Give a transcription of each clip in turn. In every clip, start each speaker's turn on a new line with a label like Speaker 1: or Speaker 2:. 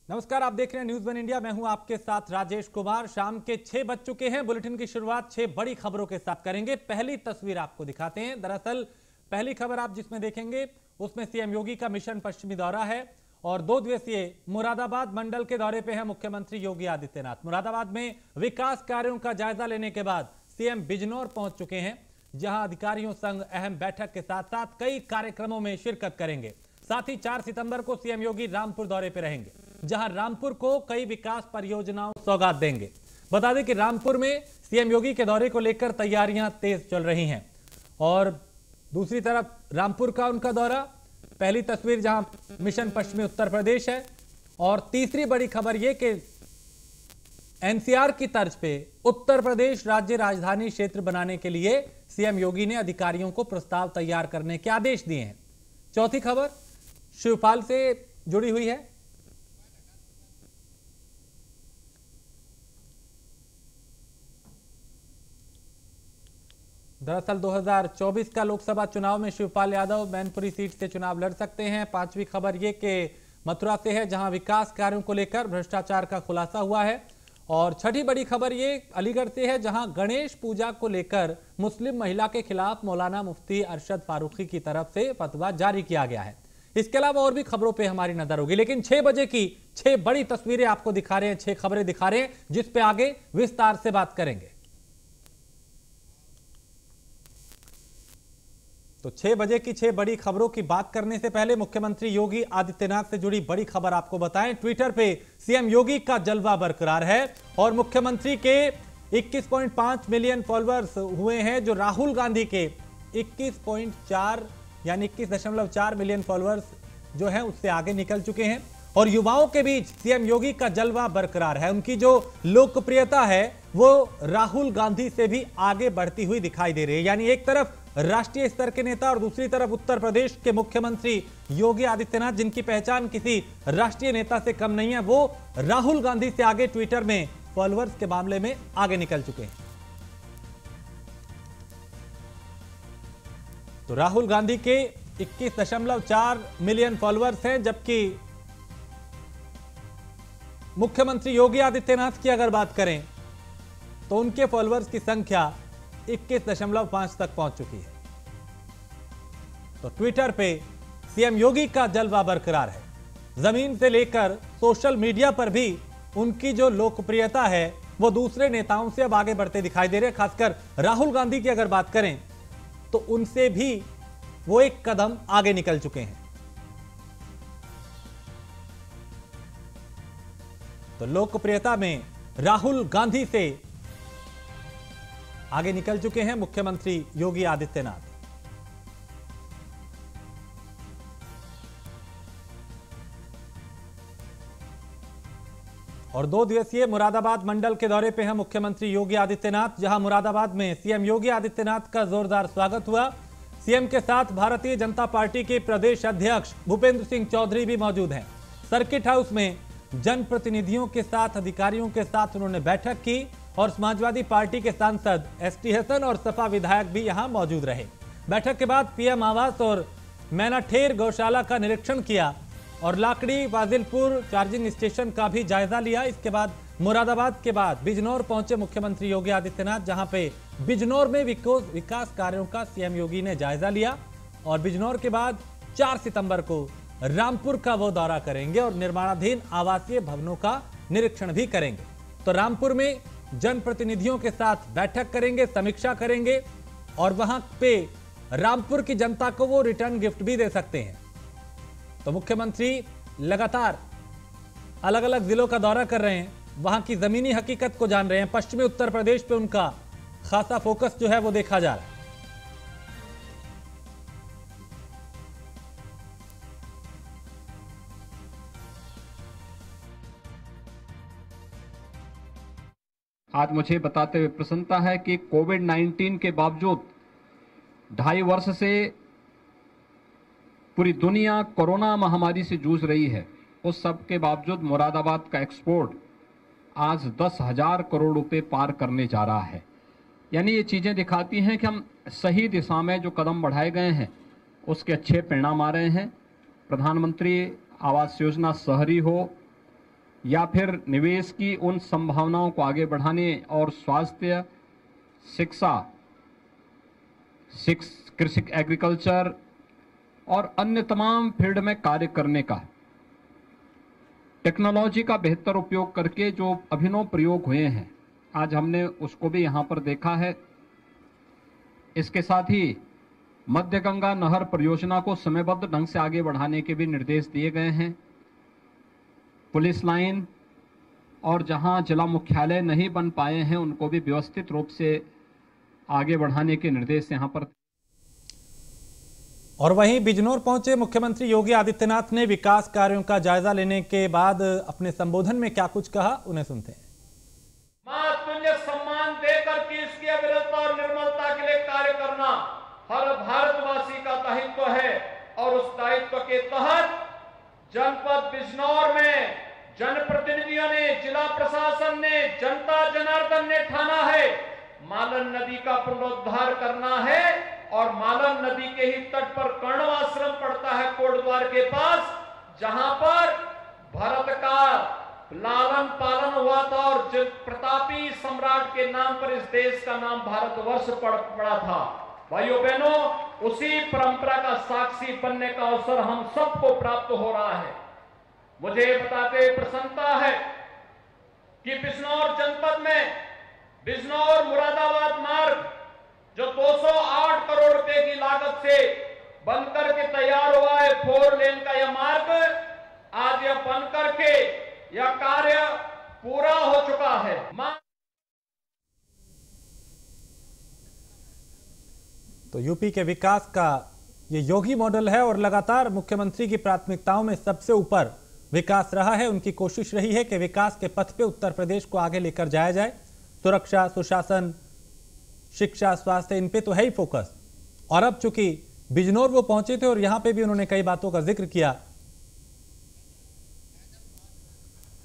Speaker 1: नमस्कार, आप देख रहे हैं न्यूज वन इंडिया। मैं हूं आपके साथ राजेश कुमार। शाम के 6 बज चुके हैं। बुलेटिन की शुरुआत 6 बड़ी खबरों के साथ करेंगे। पहली तस्वीर आपको दिखाते हैं। दरअसल पहली खबर आप जिसमें देखेंगे उसमें सीएम योगी का मिशन पश्चिमी दौरा है और 2 दिवसीय मुरादाबाद मंडल के दौरे पे है मुख्यमंत्री योगी आदित्यनाथ। मुरादाबाद में विकास कार्यों का जायजा लेने के बाद सीएम बिजनौर पहुंच चुके हैं, जहां अधिकारियों संग अहम बैठक के साथ साथ कई कार्यक्रमों में शिरकत करेंगे। साथ ही 4 सितंबर को सीएम योगी रामपुर दौरे पर रहेंगे, जहां रामपुर को कई विकास परियोजनाओं सौगात देंगे। बता दें कि रामपुर में सीएम योगी के दौरे को लेकर तैयारियां तेज चल रही हैं और दूसरी तरफ रामपुर का उनका दौरा। पहली तस्वीर जहां मिशन पश्चिमी उत्तर प्रदेश है और तीसरी बड़ी खबर यह कि एनसीआर की तर्ज पे उत्तर प्रदेश राज्य राजधानी क्षेत्र बनाने के लिए सीएम योगी ने अधिकारियों को प्रस्ताव तैयार करने के आदेश दिए हैं। चौथी खबर शिवपाल से जुड़ी हुई है। दरअसल 2024 का लोकसभा चुनाव में शिवपाल यादव मैनपुरी सीट से चुनाव लड़ सकते हैं। पांचवी खबर यह कि मथुरा से है, जहां विकास कार्यों को लेकर भ्रष्टाचार का खुलासा हुआ है। और छठी बड़ी खबर ये अलीगढ़ से है, जहां गणेश पूजा को लेकर मुस्लिम महिला के खिलाफ मौलाना मुफ्ती अरशद फारूकी की तरफ से फतवा जारी किया गया है। इसके अलावा और भी खबरों पे हमारी नजर होगी, लेकिन 6 बजे की 6 बड़ी तस्वीरें आपको दिखा रहे हैं, 6 खबरें दिखा रहे हैं, जिस पे आगे विस्तार से बात करेंगे। तो 6 बजे की 6 बड़ी खबरों की बात करने से पहले मुख्यमंत्री योगी आदित्यनाथ से जुड़ी बड़ी खबर आपको बताएं। ट्विटर पे सीएम योगी का जलवा बरकरार है और मुख्यमंत्री के 21.5 मिलियन फॉलोअर्स हुए हैं, जो राहुल गांधी के 21.4 यानी 21.4 मिलियन फॉलोअर्स जो है उससे आगे निकल चुके हैं। और युवाओं के बीच सीएम योगी का जलवा बरकरार है। उनकी जो लोकप्रियता है वो राहुल गांधी से भी आगे बढ़ती हुई दिखाई दे रही है। यानी एक तरफ राष्ट्रीय स्तर के नेता और दूसरी तरफ उत्तर प्रदेश के मुख्यमंत्री योगी आदित्यनाथ, जिनकी पहचान किसी राष्ट्रीय नेता से कम नहीं है, वो राहुल गांधी से आगे ट्विटर में फॉलोअर्स के मामले में आगे निकल चुके हैं। तो राहुल गांधी के 21.4 मिलियन फॉलोअर्स हैं, जबकि मुख्यमंत्री योगी आदित्यनाथ की अगर बात करें तो उनके फॉलोअर्स की संख्या 21.5 तक पहुंच चुकी है। तो ट्विटर पे सीएम योगी का जलवा बरकरार है। जमीन से लेकर सोशल मीडिया पर भी उनकी जो लोकप्रियता है वो दूसरे नेताओं से अब आगे बढ़ते दिखाई दे रहे हैं। खासकर राहुल गांधी की अगर बात करें तो उनसे भी वो एक कदम आगे निकल चुके हैं। तो लोकप्रियता में राहुल गांधी से आगे निकल चुके हैं मुख्यमंत्री योगी आदित्यनाथ। और 2 दिवसीय मुरादाबाद मंडल के दौरे पे हैं मुख्यमंत्री योगी आदित्यनाथ, जहां मुरादाबाद में सीएम योगी आदित्यनाथ का जोरदार स्वागत हुआ। सीएम के साथ भारतीय जनता पार्टी के प्रदेश अध्यक्ष भूपेंद्र सिंह चौधरी भी मौजूद हैं। सर्किट हाउस में जनप्रतिनिधियों के साथ, अधिकारियों के साथ उन्होंने बैठक की और समाजवादी पार्टी के सांसद एसटी हसन और सपा विधायक भी यहां मौजूद रहे। बैठक के बाद पीएम आवास और मैनाठेर गौशाला का निरीक्षण किया और लाकड़ी फाजिलपुर चार्जिंग स्टेशन का भी जायजा लिया। इसके बाद मुरादाबाद के बाद बिजनौर पहुंचे मुख्यमंत्री योगी आदित्यनाथ, जहां पे बिजनौर में विकास कार्यों का सीएम योगी ने जायजा लिया और बिजनौर के बाद 4 सितंबर को रामपुर का वो दौरा करेंगे और निर्माणाधीन आवासीय भवनों का निरीक्षण भी करेंगे। तो रामपुर में जनप्रतिनिधियों के साथ बैठक करेंगे, समीक्षा करेंगे और वहां पे रामपुर की जनता को वो रिटर्न गिफ्ट भी दे सकते हैं। तो मुख्यमंत्री लगातार अलग अलग जिलों का दौरा कर रहे हैं, वहां की जमीनी हकीकत को जान रहे हैं। पश्चिमी उत्तर प्रदेश पे उनका खासा फोकस जो है वो देखा जा रहा है।
Speaker 2: आज मुझे बताते हुए प्रसन्नता है कि कोविड-19 के बावजूद 2.5 वर्ष से पूरी दुनिया कोरोना महामारी से जूझ रही है, उस सब के बावजूद मुरादाबाद का एक्सपोर्ट आज 10,000 करोड़ रुपए पार करने जा रहा है। यानी ये चीजें दिखाती हैं कि हम सही दिशा में जो कदम बढ़ाए गए हैं उसके अच्छे परिणाम आ रहे हैं। प्रधानमंत्री आवास योजना शहरी हो, या फिर निवेश की उन संभावनाओं को आगे बढ़ाने और स्वास्थ्य, शिक्षा, कृषि, एग्रीकल्चर और अन्य तमाम फील्ड में कार्य करने का, टेक्नोलॉजी का बेहतर उपयोग करके जो अभिनव प्रयोग हुए हैं, आज हमने उसको भी यहां पर देखा है। इसके साथ ही मध्य गंगा नहर परियोजना को समयबद्ध ढंग से आगे बढ़ाने के भी निर्देश दिए गए हैं। पुलिस लाइन और जहां जिला मुख्यालय नहीं बन पाए हैं उनको भी व्यवस्थित रूप से आगे बढ़ाने के निर्देश यहां पर।
Speaker 1: और वहीं बिजनौर पहुंचे मुख्यमंत्री योगी आदित्यनाथ ने विकास कार्यों का जायजा लेने के बाद अपने संबोधन में क्या कुछ कहा, उन्हें सुनते हैं।
Speaker 3: तुल्य सम्मान देकर के इसकी अविरलता और निर्मलता के लिए कार्य करना हर भारतवासी का दायित्व है और उस दायित्व के तहत जनपद बिजनौर में जनप्रतिनिधियों ने, जिला प्रशासन ने, जनता जनार्दन ने ठाना है मालन नदी का पुनरुद्धार करना है और मालन नदी के ही तट पर कर्णवाश्रम पड़ता है कोटद्वार के पास, जहां पर भारत का लालन पालन हुआ था और प्रतापी सम्राट के नाम पर इस देश का नाम भारतवर्ष पड़ा था। भाइयों बहनों, उसी परंपरा का साक्षी बनने का अवसर हम सबको प्राप्त हो रहा है। मुझे बताते प्रसन्नता है कि बिजनौर जनपद में बिजनौर मुरादाबाद मार्ग जो 208 करोड़ रुपए की लागत से बनकर के तैयार हुआ है, 4 लेन का यह मार्ग, आज यह बनकर के यह कार्य पूरा हो चुका है।
Speaker 1: तो यूपी के विकास का ये योगी मॉडल है और लगातार मुख्यमंत्री की प्राथमिकताओं में सबसे ऊपर विकास रहा है। उनकी कोशिश रही है कि विकास के पथ पे उत्तर प्रदेश को आगे लेकर जाया जाए। सुरक्षा, सुशासन, शिक्षा, स्वास्थ्य, इन पे तो है ही फोकस। और अब चूंकि बिजनौर वो पहुंचे थे और यहां पे भी उन्होंने कई बातों का जिक्र किया।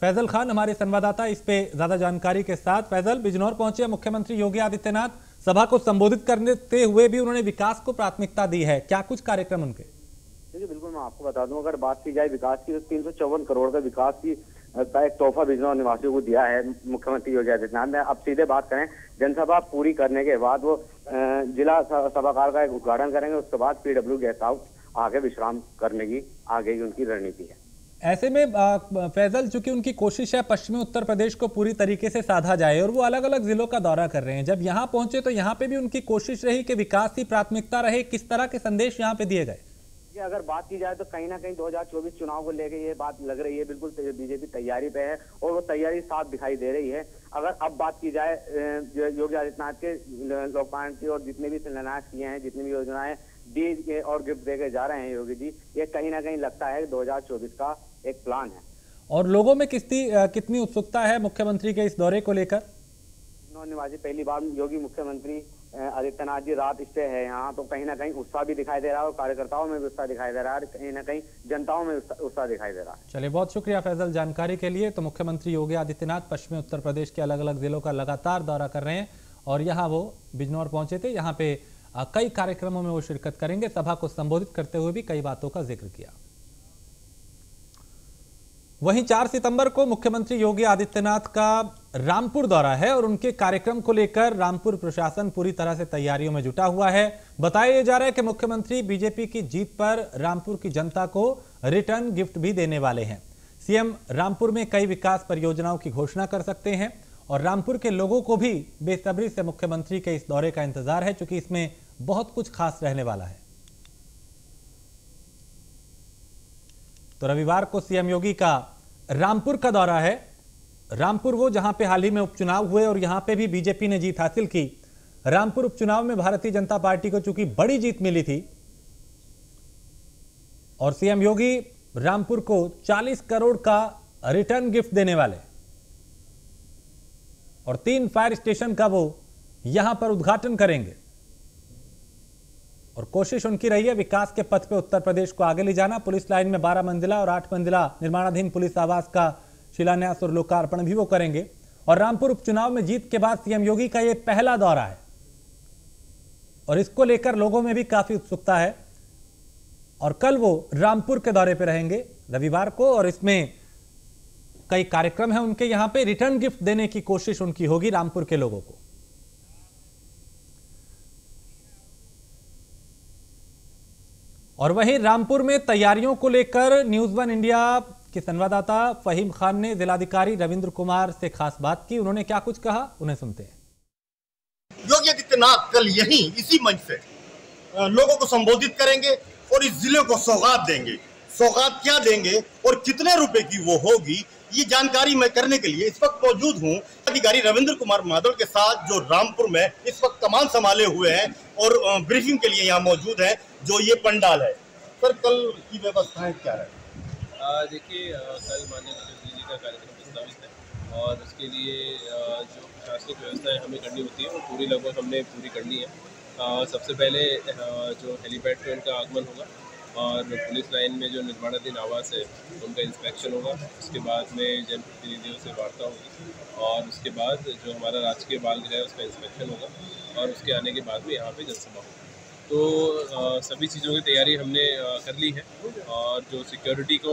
Speaker 1: फैजल खान हमारे संवाददाता इस पे ज्यादा जानकारी के साथ। फैजल, बिजनौर पहुंचे मुख्यमंत्री योगी आदित्यनाथ, सभा को संबोधित करते हुए भी उन्होंने विकास को प्राथमिकता दी है, क्या कुछ कार्यक्रम उनके?
Speaker 4: देखिए, बिल्कुल मैं आपको बता दूं, अगर बात की जाए विकास की तो 354 करोड़ का विकास की का एक तोहफा बिजनौर निवासियों को दिया है मुख्यमंत्री योगी आदित्यनाथ ने। अब सीधे बात करें, जनसभा पूरी करने के बाद वो जिला सभागार का एक उद्घाटन करेंगे, उसके बाद पीडब्ल्यू गेस्ट हाउस आगे विश्राम करने की आगे की उनकी रणनीति है।
Speaker 1: ऐसे में फैजल, चूंकि उनकी कोशिश है पश्चिमी उत्तर प्रदेश को पूरी तरीके से साधा जाए और वो अलग अलग जिलों का दौरा कर रहे हैं, जब यहाँ पहुंचे तो यहाँ पे भी उनकी कोशिश रही कि विकास ही प्राथमिकता रहे, किस तरह के संदेश यहाँ पे दिए गए?
Speaker 4: अगर बात की जाए तो कहीं ना कहीं 2024 चुनाव को लेकर ये बात लग रही है, बिल्कुल बीजेपी तैयारी पे है और वो तैयारी साफ दिखाई दे रही है। अगर अब बात की जाए योगी आदित्यनाथ के लोकपाल की और जितने भी शिलान्यास किए हैं, जितनी भी योजनाएं दी और गिफ्ट देके जा रहे हैं योगी जी, ये कहीं ना कहीं लगता है 2024 का एक प्लान है।
Speaker 1: और लोगों में कितनी उत्सुकता है मुख्यमंत्री के इस दौरे को लेकर?
Speaker 4: निवासी पहली बार योगी मुख्यमंत्री आदित्यनाथ जी रात स्टे है यहाँ, तो कहीं ना कहीं उत्साह भी दिखाई दे रहा है और कार्यकर्ताओं में भी उत्साह दिखाई दे रहा है, कहीं ना कहीं जनताओं में उत्साह दिखाई दे रहा है।
Speaker 1: चलिए, बहुत शुक्रिया फैजल जानकारी के लिए। तो मुख्यमंत्री योगी आदित्यनाथ पश्चिमी उत्तर प्रदेश के अलग अलग जिलों का लगातार दौरा कर रहे हैं और यहाँ वो बिजनौर पहुंचे थे। यहाँ पे कई कार्यक्रमों में वो शिरकत करेंगे। सभा को संबोधित करते हुए भी कई बातों का जिक्र किया। वहीं 4 सितंबर को मुख्यमंत्री योगी आदित्यनाथ का रामपुर दौरा है और उनके कार्यक्रम को लेकर रामपुर प्रशासन पूरी तरह से तैयारियों में जुटा हुआ है। बताया जा रहा है कि मुख्यमंत्री बीजेपी की जीत पर रामपुर की जनता को रिटर्न गिफ्ट भी देने वाले हैं। सीएम रामपुर में कई विकास परियोजनाओं की घोषणा कर सकते हैं और रामपुर के लोगों को भी बेसब्री से मुख्यमंत्री के इस दौरे का इंतजार है, क्योंकि इसमें बहुत कुछ खास रहने वाला है। तो रविवार को सीएम योगी का रामपुर का दौरा है। रामपुर वो जहां पे हाल ही में उपचुनाव हुए और यहां पे भी बीजेपी ने जीत हासिल की। रामपुर उपचुनाव में भारतीय जनता पार्टी को चूंकि बड़ी जीत मिली थी और सीएम योगी रामपुर को 40 करोड़ का रिटर्न गिफ्ट देने वाले और 3 फायर स्टेशन का वो यहां पर उद्घाटन करेंगे। और कोशिश उनकी रही है विकास के पथ पे उत्तर प्रदेश को आगे ले जाना। पुलिस लाइन में 12 मंजिला और 8 मंजिला निर्माणाधीन पुलिस आवास का शिलान्यास और लोकार्पण भी वो करेंगे। और रामपुर उपचुनाव में जीत के बाद सीएम योगी का यह पहला दौरा है और इसको लेकर लोगों में भी काफी उत्सुकता है। और कल वो रामपुर के दौरे पे रहेंगे रविवार को और इसमें कई कार्यक्रम है उनके यहाँ पे, रिटर्न गिफ्ट देने की कोशिश उनकी होगी रामपुर के लोगों को। और वहीं रामपुर में तैयारियों को लेकर न्यूज़ वन इंडिया के संवाददाता फहीम खान ने जिलाधिकारी रविंद्र कुमार से खास बात की। उन्होंने क्या कुछ कहा, उन्हें सुनते हैं।
Speaker 5: योगी आदित्यनाथ कल यहीं इसी मंच से लोगों को संबोधित करेंगे और इस जिले को सौगात देंगे। सौगात क्या देंगे और कितने रुपए की वो होगी, ये जानकारी मैं करने के लिए इस वक्त मौजूद हूँ अधिकारी रविंद्र कुमार माधव के साथ, जो रामपुर में इस वक्त कमान संभाले हुए हैं और ब्रीफिंग के लिए यहाँ मौजूद है। जो ये पंडाल है, सर कल की व्यवस्थाएं क्या है?
Speaker 6: देखिए, कल माननीय मुख्यमंत्री जी का कार्यक्रम प्रस्तावित है और उसके लिए जो प्रशासनिक व्यवस्थाएं हमें करनी होती है वो पूरी लगभग हमने पूरी करनी है। सबसे पहले जो हेलीपैड पे उनका आगमन होगा और पुलिस लाइन में जो निर्माणाधीन आवास है उनका इंस्पेक्शन होगा। उसके बाद में जनप्रतिनिधियों से वार्ता होगी और उसके बाद जो हमारा राजकीय बालगृह है उसका इंस्पेक्शन होगा और उसके आने के बाद में यहाँ पे जनसभा होगी। तो सभी चीज़ों की तैयारी हमने कर ली है और जो सिक्योरिटी को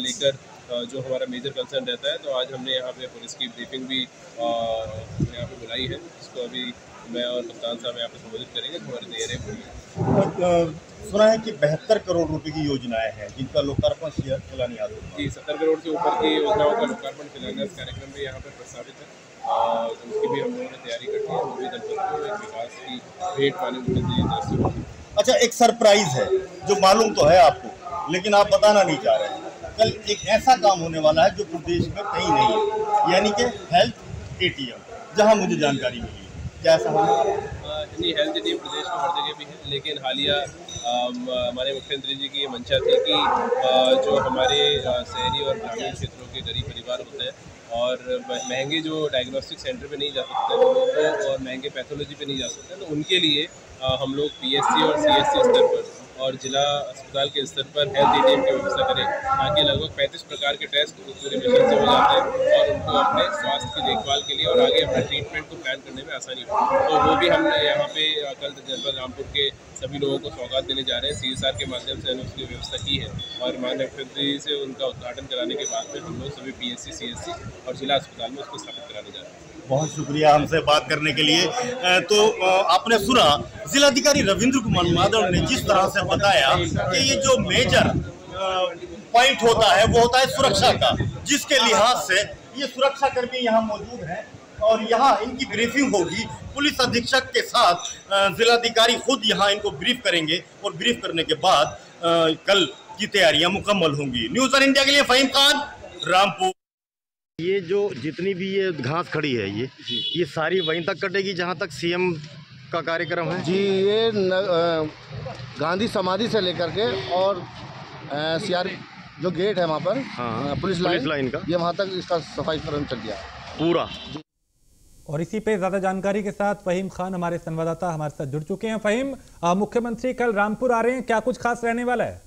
Speaker 6: लेकर जो हमारा मेजर कंसर्न रहता है, तो आज हमने यहाँ पे पुलिस की ब्रीफिंग भी यहाँ पे बुलाई है, जिसको अभी मैं और कप्तान साहब यहाँ पे संबोधित करेंगे। तो हमारी तैयारी पूरी।
Speaker 5: सुना है कि 72 करोड़ रुपए की योजनाएं हैं जिनका लोकार्पण शिलान्यास होगा।
Speaker 6: जी, 70 करोड़ से ऊपर की योजनाओं का लोकार्पण शिलान्यास कार्यक्रम भी यहाँ पर प्रस्तावित है और उसकी भी हम लोगों ने तैयारी कर ली है। वो भी जनपद को एक विकास की भेंट मानी मुख्यमंत्री जी होगी।
Speaker 5: अच्छा, एक सरप्राइज है जो मालूम तो है आपको, लेकिन आप बताना नहीं चाह रहे हैं। कल एक ऐसा काम होने वाला है जो प्रदेश में कहीं नहीं है, यानी कि हेल्थ ATM, जहां मुझे जानकारी मिली। क्या ऐसा
Speaker 6: नहीं, हेल्थ ATM प्रदेश में हर जगह भी है, लेकिन हालिया हमारे मुख्यमंत्री जी की मंशा थी कि जो हमारे शहरी और ग्रामीण क्षेत्रों के गरीब परिवार होते हैं और महंगे जो डायग्नोस्टिक सेंटर पे नहीं जा सकते तो और महंगे पैथोलॉजी पे नहीं जा सकते, तो उनके लिए हम लोग PSC और CSC स्तर पर और जिला अस्पताल के स्तर पर हेल्थ ATM की व्यवस्था करें, ताकि लगभग 35 प्रकार के टेस्ट पूरे मिशन से हो जाते हैं और उनको अपने स्वास्थ्य की देखभाल के लिए और आगे अपने ट्रीटमेंट को प्लान करने में आसानी हो। तो वो भी हम यहाँ पे कल जनपद रामपुर के सभी लोगों को सौगात देने जा रहे हैं। CSR के माध्यम से हमने उसकी व्यवस्था की है और माननीय मुख्यमंत्री से उनका उद्घाटन कराने के बाद में हम लोग सभी PSC CSC और जिला अस्पताल में उसको स्थापित कराने जा रहे हैं।
Speaker 5: बहुत शुक्रिया हमसे बात करने के लिए। तो आपने सुना जिलाधिकारी रविंद्र कुमार माधव ने जिस तरह से बताया कि ये जो मेजर पॉइंट होता है वो होता है सुरक्षा का, जिसके लिहाज से ये सुरक्षा कर्मी यहाँ मौजूद हैं और यहाँ इनकी ब्रीफिंग होगी। पुलिस अधीक्षक के साथ जिलाधिकारी खुद यहाँ इनको ब्रीफ करेंगे और ब्रीफ करने के बाद कल की तैयारियां मुकम्मल होंगी। न्यूज़ वन इंडिया के लिए फहीम खान, रामपुर। ये जो जितनी भी ये घास खड़ी है ये सारी वहीं तक कटेगी जहाँ तक CM का कार्यक्रम है?
Speaker 7: जी, ये गांधी समाधि से लेकर के और CR जो गेट है वहाँ पर,
Speaker 5: हाँ,
Speaker 7: पुलिस लाइन का, ये वहाँ तक इसका सफाई कर्म चल गया
Speaker 5: पूरा।
Speaker 1: और इसी पे ज्यादा जानकारी के साथ फहीम खान हमारे संवाददाता हमारे साथ जुड़ चुके हैं। फहीम, मुख्यमंत्री कल रामपुर आ रहे हैं, क्या कुछ खास रहने वाला है?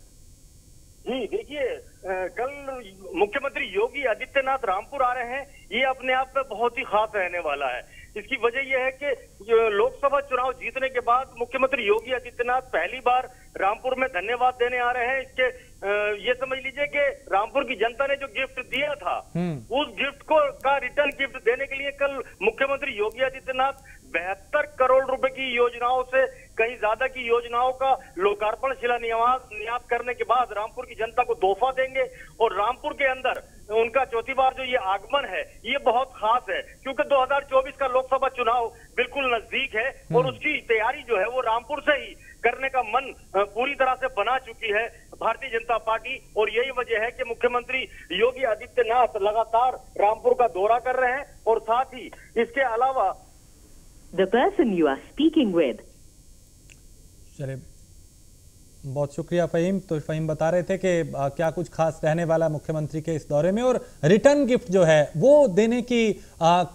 Speaker 8: जी देखिए, कल मुख्यमंत्री योगी आदित्यनाथ रामपुर आ रहे हैं। ये अपने आप में बहुत ही खास रहने वाला है। इसकी वजह यह है कि लोकसभा चुनाव जीतने के बाद मुख्यमंत्री योगी आदित्यनाथ पहली बार रामपुर में धन्यवाद देने आ रहे हैं। इसके ये समझ लीजिए कि रामपुर की जनता ने जो गिफ्ट दिया था उस गिफ्ट का रिटर्न गिफ्ट देने के लिए कल मुख्यमंत्री योगी आदित्यनाथ 72 करोड़ रुपए की योजनाओं से कहीं ज्यादा की योजनाओं का लोकार्पण शिलान्यास करने के बाद रामपुर की जनता को तोहफा देंगे। और रामपुर के अंदर उनका चौथी बार जो ये आगमन है ये बहुत खास है, क्योंकि 2024 का लोकसभा चुनाव बिल्कुल नजदीक है और उसकी तैयारी जो है वो रामपुर से ही करने का मन पूरी तरह से बना चुकी है भारतीय जनता पार्टी। और यही वजह है कि मुख्यमंत्री योगी आदित्यनाथ लगातार रामपुर का दौरा कर रहे हैं। और साथ ही इसके अलावा
Speaker 9: The person you are speaking with.
Speaker 1: चलिए, बहुत शुक्रिया फहीम। तो फहीम बता रहे थे कि क्या कुछ खास रहने वाला मुख्यमंत्री के इस दौरे में, और रिटर्न गिफ्ट जो है वो देने की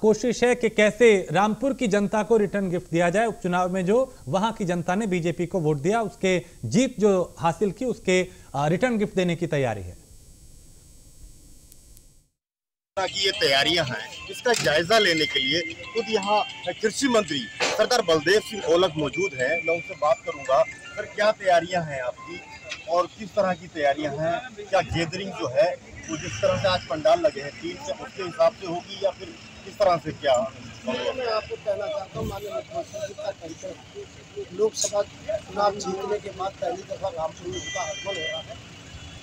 Speaker 1: कोशिश है कि कैसे रामपुर की जनता को रिटर्न गिफ्ट दिया जाए। उपचुनाव में जो वहां की जनता ने बीजेपी को वोट दिया, उसके जीत जो हासिल की, उसके रिटर्न गिफ्ट देने की तैयारी है।
Speaker 5: की ये तैयारियां हैं, इसका जायजा लेने के लिए खुद यहाँ कृषि मंत्री सरदार बलदेव सिंह ओलख मौजूद हैं। मैं उनसे बात करूंगा, सर क्या तैयारियां हैं आपकी और किस तरह की तैयारियां हैं? क्या गैदरिंग जो है वो जिस तरह से आज पंडाल लगे हैं 3 से उसके हिसाब से होगी या फिर किस तरह से क्या?
Speaker 10: मैं आपको कहना चाहता हूँ, माननीय मुख्यमंत्री जी का परिचय लोकसभा चुनाव जीतने के बाद पहली दफा रामपुर में उनका आगमन हो रहा है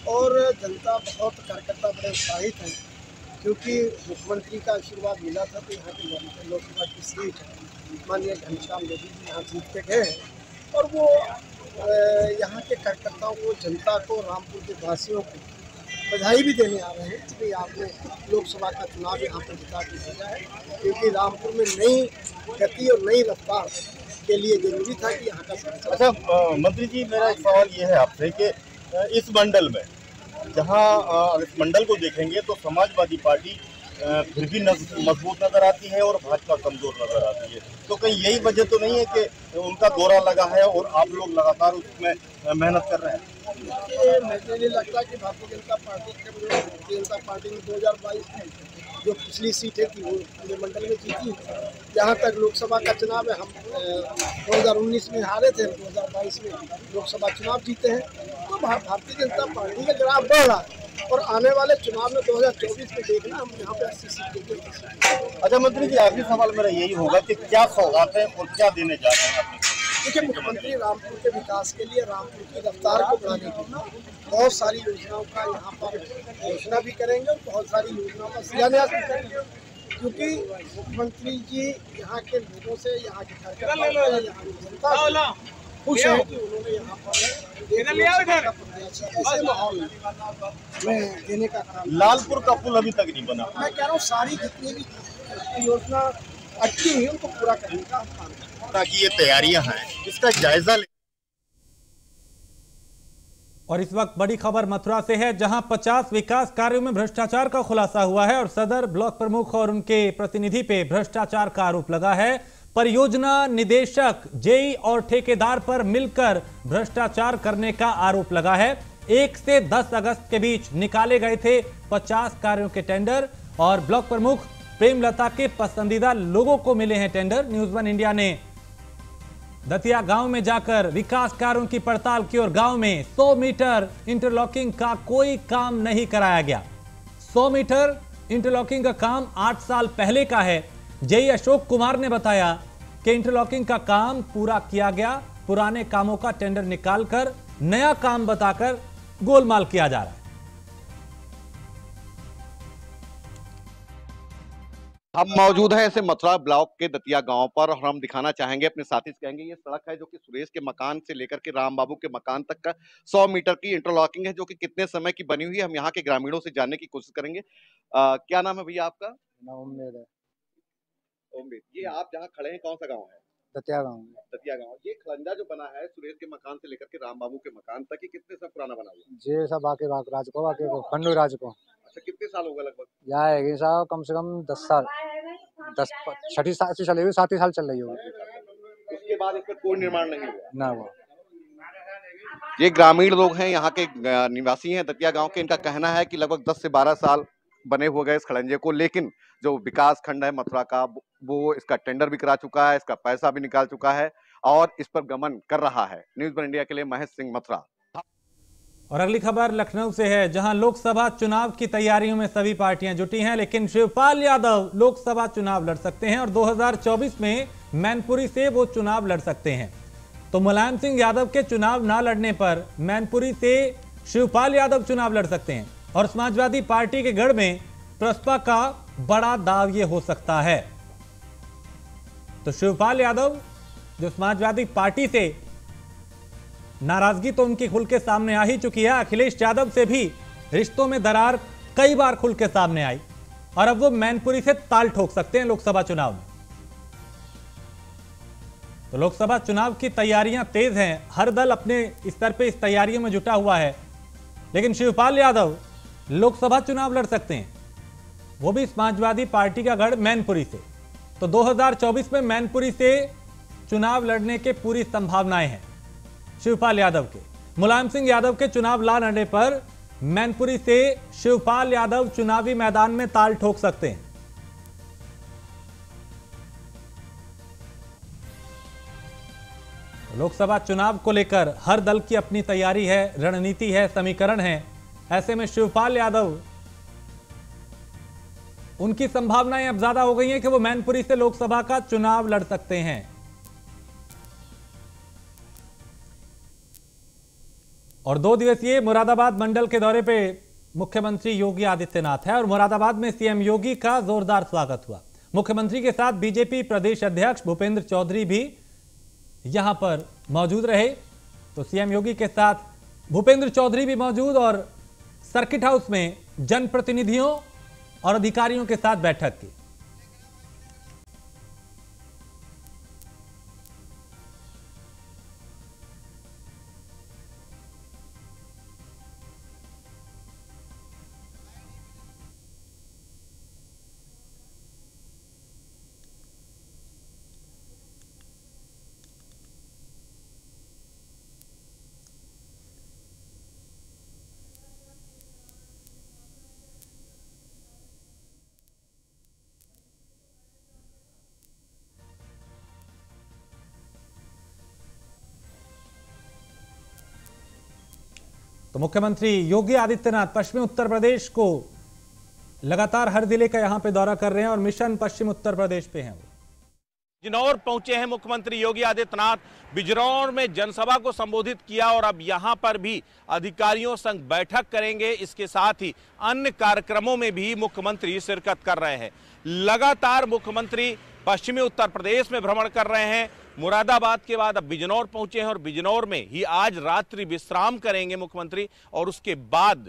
Speaker 10: और जनता बहुत कार्यकर्ता बड़े उत्साहित हैं, क्योंकि मुख्यमंत्री का आशीर्वाद मिला था। तो यहाँ की लोकसभा की सीट माननीय घनश्याम रेड्डी जी यहाँ जीत के गए और वो यहाँ के कार्यकर्ताओं को, जनता को, रामपुर के वासियों को बधाई भी देने आ रहे हैं कि आपने लोकसभा का चुनाव यहाँ पर जिता के भेजा है, क्योंकि रामपुर में नई गति और नई रफ्तार के लिए जरूरी था कि यहाँ का।
Speaker 5: अच्छा मंत्री जी, मेरा एक सवाल ये है आपसे कि इस मंडल में जहाँ इस मंडल को देखेंगे तो समाजवादी पार्टी फिर भी मजबूत नजर आती है और भाजपा कमजोर नजर आती है, तो कहीं यही वजह तो नहीं है कि उनका दौरा लगा है और आप लोग लगातार उसमें मेहनत कर रहे हैं?
Speaker 10: मुझे नहीं लगता कि भारतीय जनता पार्टी में 2022 में जो पिछली सीटें थी वो पूरे मंडल में जीती। जहाँ तक लोकसभा का चुनाव है, हम 2019 में हारे थे, 2022 में लोकसभा चुनाव जीते हैं। तो भारतीय जनता पार्टी का ग्राफ बढ़ रहा है और आने वाले चुनाव में 2024 में देखना हम यहाँ पे 80 सीटें।
Speaker 5: अच्छा मंत्री जी, आखिरी सवाल मेरा यही होगा कि क्या सौगात है और क्या देने जा रहे हैं?
Speaker 10: देखिए, मुख्यमंत्री रामपुर के विकास के लिए, रामपुर की रफ्तार को बढ़ाने के लिए बहुत सारी योजनाओं का यहाँ पर घोषणा भी करेंगे और बहुत सारी योजनाओं का शिलान्यास भी करेंगे, क्योंकि मुख्यमंत्री जी यहाँ के लोगों से, यहाँ के कार्यकर्ताओं से, यहाँ की जनता खुश है कि उन्होंने यहाँ पर ऐसे माहौल में देने का काम।
Speaker 5: लालपुर का पुल अभी तक नहीं बना।
Speaker 10: मैं कह रहा हूँ सारी जितनी भी योजना अटकी हुई उनको पूरा करने का काम है।
Speaker 5: ताकि ये तैयारियां हैं, इसका जायजा ले।
Speaker 1: और इस वक्त बड़ी खबर मथुरा से है, जहां 50 विकास कार्यों में भ्रष्टाचार का खुलासा हुआ है और सदर ब्लॉक प्रमुख और उनके प्रतिनिधि पे भ्रष्टाचार का आरोप लगा है। परियोजना निदेशक, जेई और ठेकेदार पर मिलकर भ्रष्टाचार करने का आरोप लगा है। 1 से 10 अगस्त के बीच निकाले गए थे 50 कार्यों के टेंडर और ब्लॉक प्रमुख प्रेमलता के पसंदीदा लोगों को मिले हैं टेंडर। न्यूज़ वन इंडिया ने दतिया गांव में जाकर विकास कार्यों की पड़ताल की और गांव में 100 मीटर इंटरलॉकिंग का कोई काम नहीं कराया गया। 100 मीटर इंटरलॉकिंग का काम 8 साल पहले का है। जेई अशोक कुमार ने बताया कि इंटरलॉकिंग का काम पूरा किया गया, पुराने कामों का टेंडर निकालकर नया काम बताकर गोलमाल किया जा रहा है।
Speaker 11: हम मौजूद हैं ऐसे मथुरा ब्लॉक के दतिया गांव पर और हम दिखाना चाहेंगे, अपने साथी से कहेंगे, ये सड़क है जो कि सुरेश के मकान से लेकर के राम बाबू के मकान तक का 100 मीटर की इंटरलॉकिंग है, जो कि कितने समय की बनी हुई है। हम यहाँ के ग्रामीणों से जानने की कोशिश करेंगे। क्या नाम है भैया आपका?
Speaker 10: उम्मीद है।
Speaker 11: उम्मीद, ये आप जहाँ खड़े हैं कौन सा गाँव है?
Speaker 10: दतिया गाँव।
Speaker 11: दतिया गाँव। ये खलंजा जो बना है सुरेश के मकान से लेकर के राम बाबू के मकान तक, ये कितने साल पुराना बना हुआ है?
Speaker 10: जी सब आके राज को खंडू राज को।
Speaker 11: अच्छा, कितने साल होगा लगभग?
Speaker 10: जाएगी साहब कम से कम 10 साल, 6 साल चल रही, 7 साल चल रही होगी।
Speaker 11: उसके बाद इस पर कोई निर्माण नहीं हुआ
Speaker 10: ना हुआ।
Speaker 11: ये ग्रामीण लोग हैं, यहाँ के निवासी हैं दतिया गांव के। इनका कहना है कि लगभग 10 से 12 साल बने हुए गए इस खड़ंजे को, लेकिन जो विकास खंड है मथुरा का वो इसका टेंडर भी करा चुका है, इसका पैसा भी निकाल चुका है और इस पर गमन कर रहा है। न्यूज़ वन इंडिया के लिए महेश सिंह, मथुरा।
Speaker 1: और अगली खबर लखनऊ से है, जहां लोकसभा चुनाव की तैयारियों में सभी पार्टियां जुटी हैं, लेकिन शिवपाल यादव लोकसभा चुनाव लड़ सकते हैं और 2024 में मैनपुरी से वो चुनाव लड़ सकते हैं। तो मुलायम सिंह यादव के चुनाव ना लड़ने पर मैनपुरी से शिवपाल यादव चुनाव लड़ सकते हैं और समाजवादी पार्टी के गढ़ में प्रसपा का बड़ा दाव ये हो सकता है। तो शिवपाल यादव जो समाजवादी पार्टी से नाराजगी तो उनकी खुल के सामने आ ही चुकी है, अखिलेश यादव से भी रिश्तों में दरार कई बार खुल के सामने आई और अब वो मैनपुरी से ताल ठोक सकते हैं लोकसभा चुनाव में। तो लोकसभा चुनाव की तैयारियां तेज हैं, हर दल अपने स्तर पे इस तैयारियों में जुटा हुआ है, लेकिन शिवपाल यादव लोकसभा चुनाव लड़ सकते हैं, वो भी समाजवादी पार्टी का गढ़ मैनपुरी से। तो 2024 में मैनपुरी से चुनाव लड़ने के पूरी संभावनाएं हैं शिवपाल यादव के। मुलायम सिंह यादव के चुनाव ना लड़ने पर मैनपुरी से शिवपाल यादव चुनावी मैदान में ताल ठोक सकते हैं। लोकसभा चुनाव को लेकर हर दल की अपनी तैयारी है, रणनीति है, समीकरण है। ऐसे में शिवपाल यादव उनकी संभावनाएं अब ज्यादा हो गई हैं कि वो मैनपुरी से लोकसभा का चुनाव लड़ सकते हैं। और 2 दिवसीय मुरादाबाद मंडल के दौरे पे मुख्यमंत्री योगी आदित्यनाथ है और मुरादाबाद में सीएम योगी का जोरदार स्वागत हुआ। मुख्यमंत्री के साथ बीजेपी प्रदेश अध्यक्ष भूपेंद्र चौधरी भी यहां पर मौजूद रहे। तो सीएम योगी के साथ भूपेंद्र चौधरी भी मौजूद और सर्किट हाउस में जनप्रतिनिधियों और अधिकारियों के साथ बैठक की। तो मुख्यमंत्री योगी आदित्यनाथ पश्चिमी उत्तर प्रदेश को लगातार हर जिले का यहां पे दौरा कर रहे हैं और मिशन पश्चिम उत्तर प्रदेश पे हैं। वो
Speaker 12: बिजनौर पहुंचे हैं मुख्यमंत्री योगी आदित्यनाथ। बिजनौर में जनसभा को संबोधित किया और अब यहां पर भी अधिकारियों संग बैठक करेंगे। इसके साथ ही अन्य कार्यक्रमों में भी मुख्यमंत्री शिरकत कर रहे हैं। लगातार मुख्यमंत्री पश्चिमी उत्तर प्रदेश में भ्रमण कर रहे हैं। मुरादाबाद के बाद अब बिजनौर पहुंचे हैं और बिजनौर में ही आज रात्रि विश्राम करेंगे मुख्यमंत्री और उसके बाद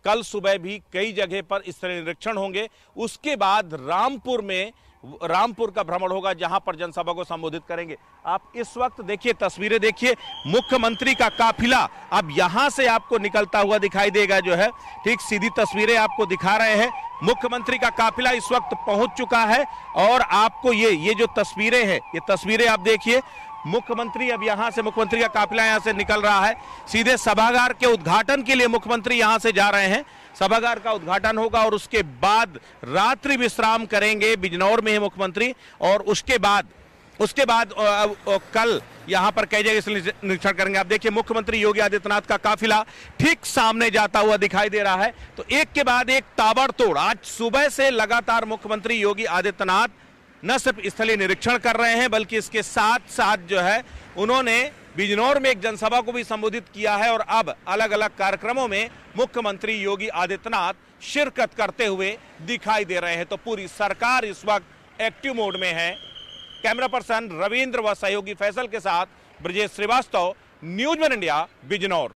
Speaker 12: कल सुबह भी कई जगह पर स्थलीय निरीक्षण होंगे। उसके बाद रामपुर का भ्रमण होगा जहां पर जनसभा को संबोधित करेंगे। आप इस वक्त देखिए, तस्वीरें देखिए, मुख्यमंत्री का काफिला अब यहां से आपको निकलता हुआ दिखाई देगा। जो है ठीक सीधी तस्वीरें आपको दिखा रहे हैं। मुख्यमंत्री का काफिला इस वक्त पहुंच चुका है और आपको ये जो तस्वीरें हैं, ये तस्वीरें आप देखिए। मुख्यमंत्री अब यहां से, मुख्यमंत्री का काफिला यहां से निकल रहा है। सीधे सभागार के उद्घाटन के लिए मुख्यमंत्री यहां से जा रहे हैं। सभागार का उद्घाटन होगा और उसके बाद रात्रि विश्राम करेंगे। बिजनौर में है मुख्यमंत्री और उसके बाद कल यहां पर कई जगह निरीक्षण करेंगे। आप देखिए, मुख्यमंत्री योगी आदित्यनाथ का काफिला ठीक सामने जाता हुआ दिखाई दे रहा है। तो एक के बाद एक ताबड़तोड़ आज सुबह से लगातार मुख्यमंत्री योगी आदित्यनाथ न सिर्फ स्थलीय निरीक्षण कर रहे हैं बल्कि इसके साथ साथ जो है उन्होंने बिजनौर में एक जनसभा को भी संबोधित किया है और अब अलग अलग कार्यक्रमों में मुख्यमंत्री योगी आदित्यनाथ शिरकत करते हुए दिखाई दे रहे हैं। तो पूरी सरकार इस वक्त एक्टिव मोड में है। कैमरा पर्सन रविंद्र व सहयोगी फैसल के साथ Brajesh Srivastava, news one India, Bijnor.